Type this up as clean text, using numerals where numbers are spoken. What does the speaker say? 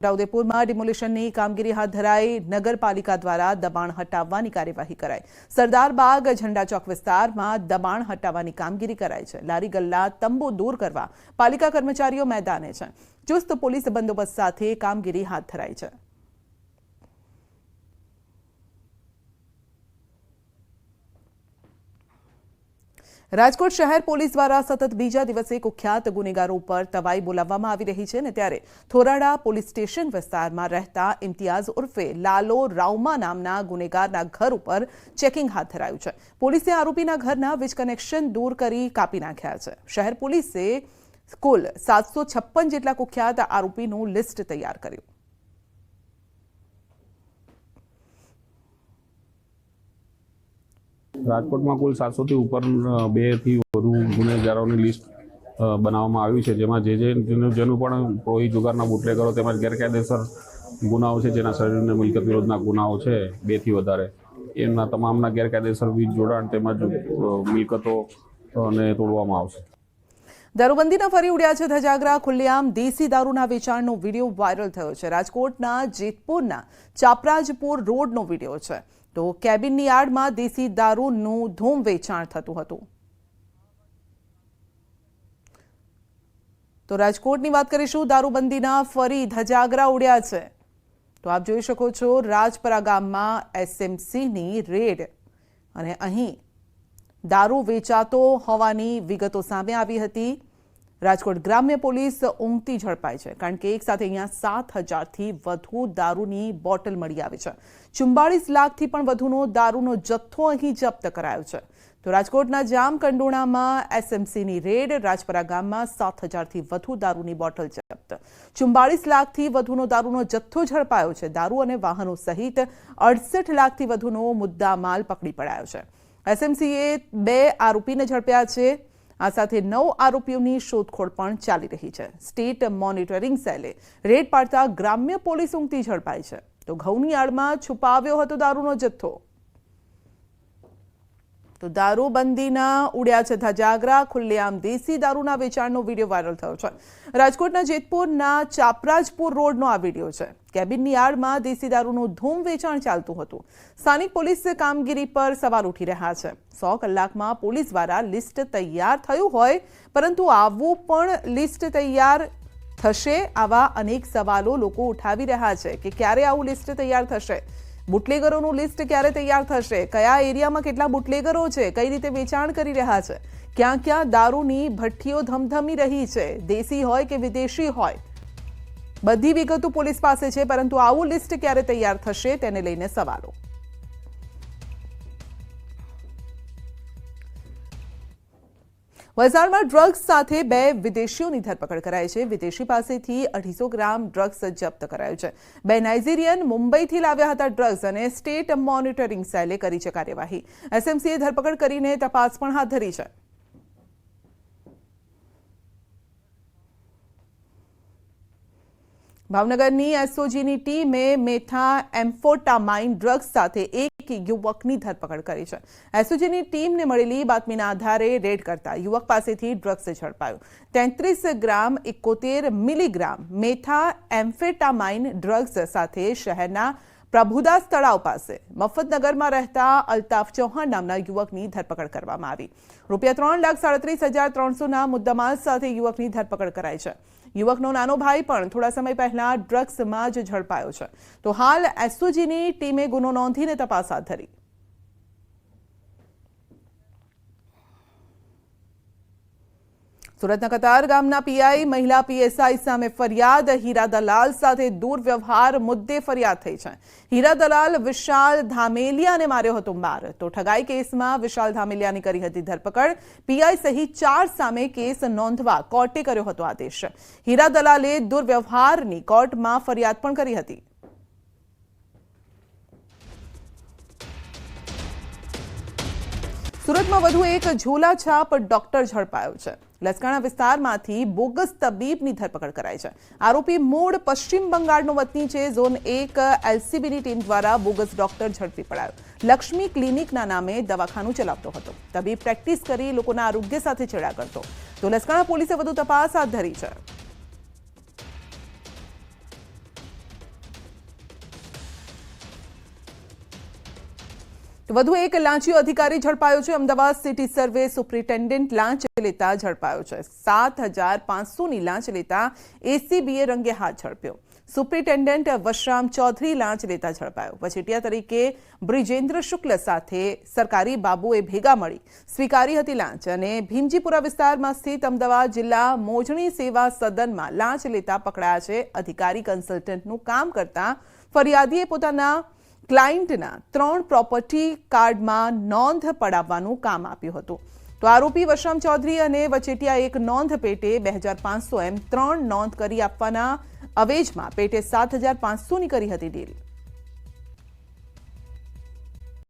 છોટાઉદેપુરમાં ડિમોલિશનની કામગીરી હાથ ધરાઈ નગરપાલિકા દ્વારા દબાણ હટાવવાની કાર્યવાહી કરાઈ। સરદારબાગ ઝંડા ચોક વિસ્તારમાં દબાણ હટાવવાની કામગીરી કરાઈ છે। લારી ગલ્લા તંબુ દૂર કરવા પાલિકા કર્મચારીઓ મેદાને છે। ચુસ્ત પોલીસ બંદોબસ્ત સાથે કામગીરી હાથ ધરાઈ છે। રાજકોટ શહેર પોલીસ દ્વારા સતત બીજા દિવસે કુખ્યાત ગુનેગારો પર તવાઈ બોલાવવામાં આવી રહી છે ને ત્યારે થોરાડા પોલીસ સ્ટેશન વિસ્તારમાં રહેતા ઇમ્તિયાઝ ઉર્ફે લાલો રાઉમા નામના ગુનેગારના ઘર ઉપર ચેકિંગ હાથ ધરાયું છે। પોલીસે આરોપીના ઘરના વીજ કનેક્શન દૂર કરી કાપી નાખ્યા છે। શહેર પોલીસે કુલ 756 જેટલા કુખ્યાત આરોપીનું લિસ્ટ તૈયાર કર્યું। રાજકોટ में कुल 700 થી ઉપર 2 થી વધુ ગુનેગારોની લિસ્ટ બનાવવામાં આવી છે, જેમાં જેનું પણ પ્રોહી જુગારના બુટલેગરો તેમજ ગેરકાયદેસર ગુનાઓ છે, જેના શરીર અને મિલકત વિરોધના ગુનાઓ છે 2 થી વધારે, એમના તમામના ગેરકાયદેસર વીજ જોડાણ તેમજ મિલકતો અને તોડવામાં આવશે। દારૂબંધીના ફરી ઉડ્યા છે ધજાગરા। ખુલ્લેઆમ દેશી દારૂના વેચાણનો વિડીયો વાયરલ થયો છે। રાજકોટના જેતપુરના ચાપરાજપુર રોડનો વિડીયો છે। તો કેબિનની આડમાં દેશી દારૂનું ધૂમ વેચાણ થતું હતું। તો રાજકોટની વાત કરીશું। દારૂબંધીના ફરી ધજાગરા ઉડ્યા છે। તો આપ જોઈ શકો છો રાજપરા ગામમાં એસએમસીની રેડ અને અહીં દારૂ વેચાતો હોવાની વિગતો સામે આવી હતી। રાજકોટ ગ્રામ્ય પોલીસ ઊંઘતી ઝડપાઈ છે, કારણ કે એક સાથે અહીંયા 7,000થી વધુ દારૂની બોટલ મળી આવી છે। 44 લાખથી પણ વધુનો દારૂનો જથ્થો અહીં જપ્ત કરાયો છે। તો રાજકોટના જામકંડોળામાં એસએમસીની રેડ, રાજપરા ગામમાં 7,000થી વધુ દારૂની બોટલ જપ્ત, 44 લાખથી વધુનો દારૂનો જથ્થો ઝડપાયો છે। દારૂ અને વાહનો સહિત 68 લાખથી વધુનો મુદ્દામાલ પકડી પડાયો છે। એસએમસીએ 2 આરોપીને ઝડપ્યા છે। આ સાથે 9 આરોપીઓની શોધખોળ પણ ચાલી રહી છે। સ્ટેટ મોનિટરિંગ સેલે રેડ પાડતા ગ્રામ્ય પોલીસ ઊંઘતી ઝડપાઈ છે। તો ઘઉંની આડમાં છુપાવ્યો હતો દારૂનો જથ્થો। તો દારૂબંધીના ઉડ્યા છે ધજાગરા। ખુલ્લેઆમ દેશી દારૂના વેચાણનો વિડીયો વાયરલ થયો છે। રાજકોટના જેતપુરના ચાપરાજપુર રોડનો આ વિડીયો છે। કેબિનની આડમાં દેશી દારૂનું ધૂમ વેચાણ ચાલતું હતું। સ્થાનિક પોલીસ કામગીરી પર સવાલ ઉઠી રહ્યા છે। 100 કલાકમાં પોલીસ દ્વારા લિસ્ટ તૈયાર થયું હોય, પરંતુ આવું પણ લિસ્ટ તૈયાર થશે? આવા અનેક સવાલો લોકો ઉઠાવી રહ્યા છે કે ક્યારે આવું લિસ્ટ તૈયાર થશે? બુટલેગરોનું લિસ્ટ ક્યારે તૈયાર થશે? કયા એરિયામાં કેટલા બુટલેગરો છે? કઈ રીતે વેચાણ કરી રહ્યા છે? ક્યાં ક્યાં દારૂની ભઠ્ઠીઓ ધમધમી રહી છે? દેશી હોય કે વિદેશી હોય, બધી વિગતો પોલીસ પાસે છે, પરંતુ આવું લિસ્ટ ક્યારે તૈયાર થશે તેને લઈને સવાલો। વલસાડમાં ડ્રગ્સ સાથે 2 વિદેશીઓની ધરપકડ કરાઈ છે। વિદેશી પાસેથી 250 ગ્રામ ડ્રગ્સ જપ્ત કરાયું છે। 2 નાઇજીરિયન મુંબઈથી લાવ્યા હતા ડ્રગ્સ અને સ્ટેટ મોનિટરિંગ સેલે કરી છે કાર્યવાહી। એસએમસીએ ધરપકડ કરીને તપાસ પણ હાથ ધરી છે। ભાવનગરની એસઓજીની ટીમે મેથાએમ્ફેટામાઇન ડ્રગ્સ સાથે એક યુવકની ધરપકડ કરી છે। એસઓજીની ટીમને મળેલી બાતમીના આધારે રેડ કરતા યુવક પાસેથી ડ્રગ્સ ઝડપાયું। 33 ગ્રામ 71 મિલીગ્રામ મેથાએમ્ફેટામાઇન ડ્રગ્સ સાથે શહેરના પ્રભુદાસ તળાવ પાસે મફતનગરમાં રહેતા અલ્તાફ ચૌહાણ નામના યુવકની ધરપકડ કરવામાં આવી। ₹3,37,300ના મુદ્દામાલ સાથે યુવકની ધરપકડ કરાઈ છે। યુવકનો નાનો ભાઈ પણ થોડા સમય પહેલા ડ્રગ્સમાં જ ઝડપાયો છે। તો હાલ એસઓજીની ટીમે ગુનો નોંધીને તપાસ હાથ ધરી। સુરતના કતાર ગામના પીઆઈ મહિલા પીએસઆઈ સામે ફરિયાદ। હીરા દલાલ સાથે દુર્વ્યવહાર મુદ્દે ફરિયાદ થઈ છે। હીરા દલાલ વિશાલ ધામેલિયાને માર્યો હતો માર। તો ઠગાઈ કેસમાં વિશાલ ધામેલિયાની કરી હતી ધરપકડ। પીઆઈ સહિત 4 સામે કેસ નોંધવા કોર્ટે કર્યો હતો આદેશ। હીરા દલાલે દુર્વ્યવહારની કોર્ટમાં ફરિયાદ પણ કરી હતી। સુરતમાં વધુ એક ઝોલાછાપ ડોક્ટર ઝડપાયો છે। લસકાણા વિસ્તારમાંથી બોગસ તબીબની ધરપકડ કરાઈ છે। આરોપી મૂળ પશ્ચિમ બંગાળનો વતની છે। ઝોન 1 એલસીબીની ટીમ દ્વારા બોગસ ડોક્ટર ઝડપી પડાયો। લક્ષ્મી ક્લિનિકના નામે દવાખાનું ચલાવતો હતો। તબીબ પ્રેક્ટિસ કરી લોકોના આરોગ્ય સાથે છેડા કરતો। તો લસકાણા પોલીસે વધુ તપાસ હાથ ધરી છે। તો વધુ એક લાંચિયો અધિકારી ઝડપાયો છે. અમદાવાદ સિટી સર્વે સુપ્રિન્ટેન્ડન્ટ લાંચ લેતા ઝડપાયો છે. 7,500ની લાંચ લેતા એસીબીએ રંગે હાથ ઝડપ્યો. સુપ્રિન્ટેન્ડન્ટ વશરામ ચૌધરી લાંચ લેતા ઝડપાયો. વચેટિયા તરીકે બ્રિજેન્દ્ર શુક્લ સાથે સરકારી બાબુએ ભેગા મળી સ્વીકારી હતી લાંચ અને ભીમજીપુરા વિસ્તારમાં સ્થિત અમદાવાદ જિલ્લા મોજણી સેવા સદનમાં લાંચ લેતા પકડાયા છે. અધિકારી કન્સલ્ટન્ટનું કામ કરતા ફરિયાદીએ પોતાના ક્લાયન્ટના 3 પ્રોપર્ટી કાર્ડમાં નોંધ પડાવવાનું કામ આપ્યું હતું. તો આરોપી વશરામ ચૌધરી અને વચેટિયા એક નોંધ પેટે 2,500 એમ 3 નોંધ કરી આપવાના અવેજમાં પેટે 7,500ની કરી હતી ડીલ.